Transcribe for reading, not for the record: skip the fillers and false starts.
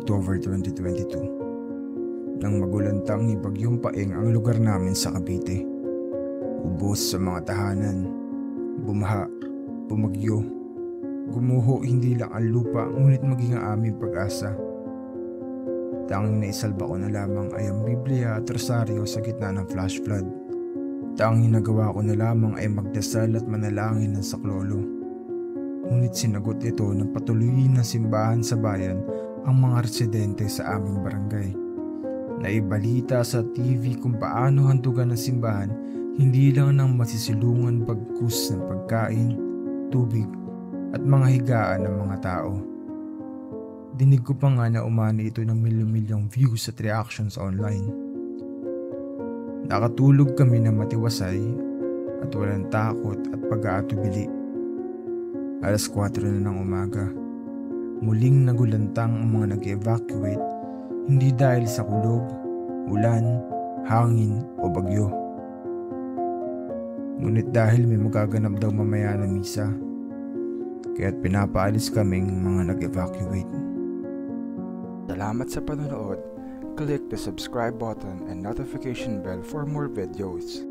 October 2022 nang magulantang ni Bagyong Paeng ang lugar namin sa Cavite. Ubos sa mga tahanan, bumaha, bumagyo, gumuho hindi lang ang lupa ngunit maging ang aming pag-asa. Tanging naisalba ko na lamang ay ang Biblia at Rosaryo sa gitna ng flash flood. Tanging nagawa ko na lamang ay magdasal at manalangin ng saklolo. Ngunit sinagot ito ng patuloy na simbahan sa bayan ang mga residente sa aming barangay. Naibalita sa TV kung paano handugan ng simbahan hindi lang ng masisilungan bagkus ng pagkain, tubig at mga higaan ng mga tao. Dinig ko pa nga na umani ito ng milyon-milyong views at reactions online. Nakatulog kami na matiwasay at walang takot at pag-aatubili. 4:00 na ng umaga. Muling nagulantang ang mga nag-evacuate, hindi dahil sa kulog, ulan, hangin o bagyo. Ngunit dahil may magaganap daw mamaya na misa, kaya't pinapaalis kaming mga nag-evacuate. Salamat sa panonood. Click the subscribe button and notification bell for more videos.